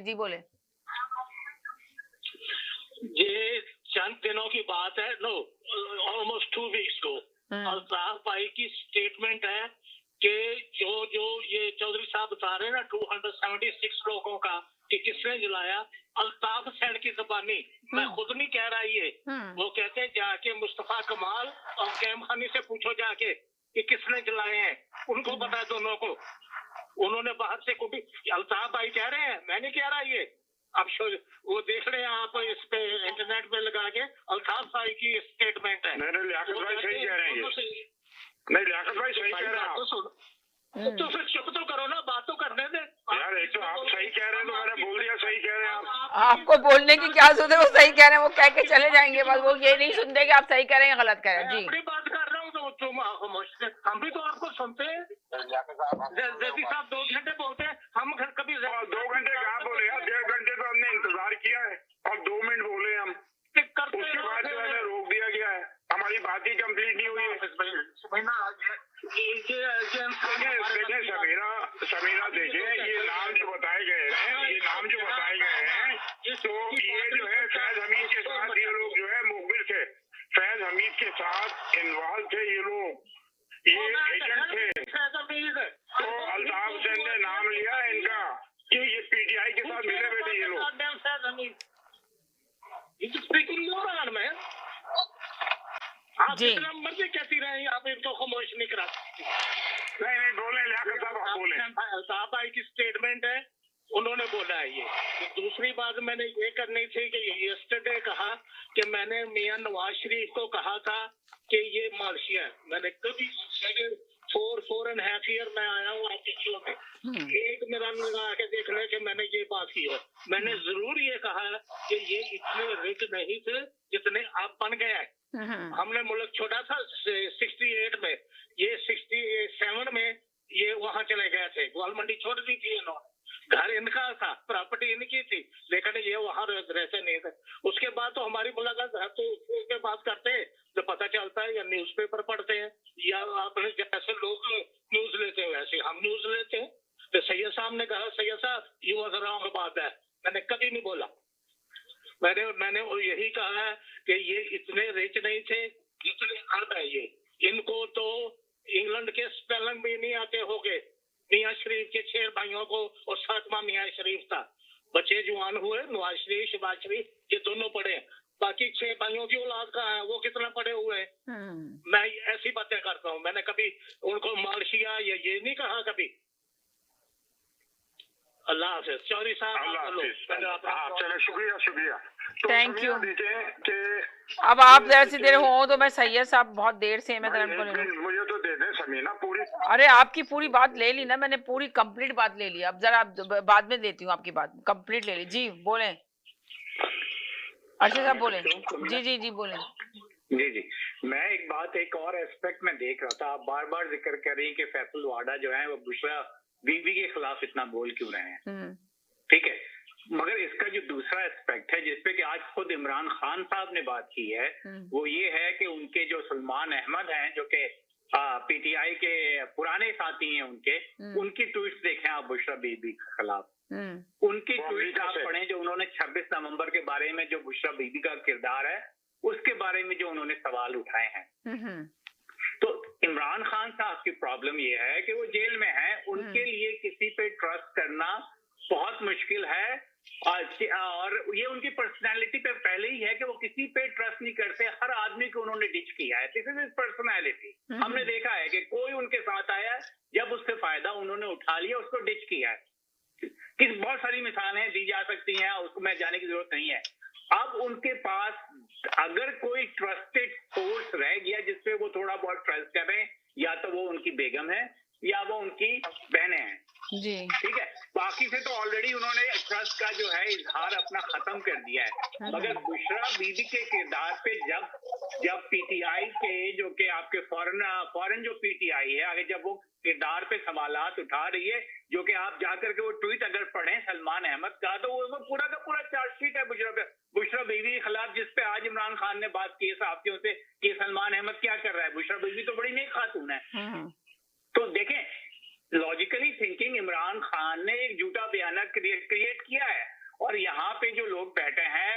जी बोले। ये चंद दिनों की बात है, नो ऑलमोस्ट 2 वीक्स को अल्ताफ भाई की स्टेटमेंट है कि जो जो ये चौधरी साहब बता रहे हैं ना 276 लोगों का कि किसने जलाया, अल्ताफ सैन की जबानी, मैं खुद नहीं कह रहा ये, वो कहते हैं जाके मुस्तफा कमाल और कैम खानी से पूछो जाके कि किसने जलाए हैं, उनको पता है दोनों को। उन्होंने बाहर से कोई, अल्ताफ भाई कह रहे हैं, मैं नहीं कह रहा ये, अब वो देख रहे हैं आप इस पे इंटरनेट पे लगा के, अल्ताफ भाई की स्टेटमेंट है। नहीं लियाकत भाई सही कह रहे हैं, नहीं लियाकत भाई सही कह रहे हैं। तो फिर चुप तो करो ना, बात तो करने दे यार। एक तो आप सही कह रहे हैं, तो मैंने बोल दिया सही कह रहे हैं आप। आपको बोलने की क्या जरूरत है, वो सही कह रहे हैं, वो कह के चले जाएंगे, बस वो ये नहीं सुनते कि आप सही कह रहे हैं गलत कह रहे हैं। जी अपनी बात कर रहा हूँ तो तुम हम भी तो आपको सुनते हैं। जैसी साहब 2 घंटे बोलते हैं, हम कभी 2 घंटे कहाँ बोले यार, 1.5 घंटे तो हमने इंतजार किया है और 2 मिनट बोले हम, उसके बाद जो है रोक दिया गया है, हमारी बात ही कंप्लीट नहीं हुई है। देखिए समीना देखें, ये नाम जो बताए गए हैं, ये नाम जो बताए गए हैं, तो ये जो है फैज हमीद के साथ ये लोग जो है मुखबिर थे, फैज हमीद के साथ इन्वॉल्व थे ये लोग, ये एजेंट थे। तो अल्ताफ सैन ने नाम लिया इनका कि ये पीटीआई के साथ मिले हुए थे ये लोग। आप जितना मर्जी कहती रहे, आप इनको खामोश नहीं करा सकते। नहीं बोले लियाकत साहब, आप बोले। अल्ताफ भाई की स्टेटमेंट है, उन्होंने बोला है ये। दूसरी बात मैंने ये करनी थी कि यस्टरडे कहा कि मैंने मियां नवाज शरीफ को कहा था कि ये मालशिया है। मैंने कभी 4.5 ईयर में आया हूँ आपके शो में, एक मेरा लगा के देख ले कि मैंने ये बात की है। मैंने जरूर ये कहा कि ये इतने रिच नहीं थे जितने आप बन गए हैं। हमने मुल्क छोड़ा था 68 में, ये 67 में ये वहां चले गए थे, ग्वाल मंडी छोड़ दी थी इन्होंने, घर इनका था, प्रॉपर्टी इनकी थी, लेकिन ये वहां रहते नहीं थे। उसके बाद तो हमारी मुलाकात है तो उसके बात करते हैं तो पता चलता है, या न्यूज़पेपर पढ़ते हैं, या आपने जैसे लोग न्यूज लेते हैं वैसे हम न्यूज लेते हैं। तो सैयद साहब ने कहा, सैयद साहब ये वाज रॉन्ग बात है, मैंने कभी नहीं बोला। मैंने यही कहा है कि ये इतने रिच नहीं थे जितने अब है ये। इनको तो इंग्लैंड के स्पेलिंग भी नहीं आते होंगे। मियाँ शरीफ के 6 भाइयों को और 7वां मियाँ शरीफ था। बच्चे जवान हुए, नवाज शरीफ, शहबाज शरीफ, ये दोनों पढ़े। बाकी 6 भाइयों की औलाद का है, वो कितना पढ़े हुए हैं। मैं ऐसी बातें करता हूँ, मैंने कभी उनको मालशिया ये नहीं कहा कभी। अल्लाह हाफिज चौधरी साहब। चलो शुक्रिया। Thank you. कि अब आप जरा सी देर हो तो मैं सैयद साहब बहुत देर से मैं मुझे तो दे दे समीना पूरी। अरे आपकी पूरी बात ले ली ना मैंने, पूरी कंप्लीट बात ले ली। अब जरा बाद में देती हूँ आपकी बात कंप्लीट ले ली। जी बोले अर्शद साहब, बोले। जी बोले। जी मैं एक बात, एक और एस्पेक्ट में देख रहा था, आप बार बार जिक्र कर रही हैं कि फैसल वाडा जो है वो बुशरा बीवी के खिलाफ इतना बोल क्यों रहे हैं, ठीक है, मगर इसका जो दूसरा एस्पेक्ट है जिसपे कि आज खुद इमरान खान साहब ने बात की है, वो ये है कि उनके जो सलमान अहमद हैं जो कि पीटीआई के पुराने साथी हैं उनकी ट्वीट्स देखें आप बुशरा बीबी के खिलाफ, उनकी ट्वीट आप पढ़ें जो उन्होंने 26 नवंबर के बारे में, जो बुशरा बीबी का किरदार है उसके बारे में जो उन्होंने सवाल उठाए हैं। तो इमरान खान साहब की प्रॉब्लम ये है कि वो जेल में है, उनके लिए किसी पे ट्रस्ट करना बहुत मुश्किल है, और ये उनकी पर्सनालिटी पे पहले ही है कि वो किसी पे ट्रस्ट नहीं करते, हर आदमी को उन्होंने डिच किया है। This is personality. हमने देखा है कि कोई उनके साथ आया, जब उससे फायदा उन्होंने उठा लिया, उसको डिच किया है। बहुत सारी मिसालें दी जा सकती हैं, उसको मैं जाने की जरूरत नहीं है। अब उनके पास अगर कोई ट्रस्टेड सोर्स रह गया जिसपे वो थोड़ा बहुत ट्रस्ट करें, या तो वो उनकी बेगम है या वो उनकी बहनें हैं, जी ठीक है। बाकी से तो ऑलरेडी उन्होंने ट्रस्ट का जो है इजहार अपना खत्म कर दिया है। मगर बुशरा बीबी के किरदार पे जब पीटीआई के जो कि आपके फॉरेन जो पीटीआई है, आगे जब वो किरदार पे सवालात उठा रही है, जो कि आप जाकर के वो ट्वीट अगर पढ़ें सलमान अहमद का, तो वो पूरा का पूरा चार्जशीट है बुशरा बीवी के खिलाफ, जिसपे आज इमरान खान ने बात की है साथियों से कि सलमान अहमद क्या कर रहा है। बुशरा बीवी तो बड़ी नेक खातून है। तो देखें लॉजिकली थिंकिंग इमरान खान ने एक झूठा बयाना क्रिएट किया है, और यहाँ पे जो लोग बैठे हैं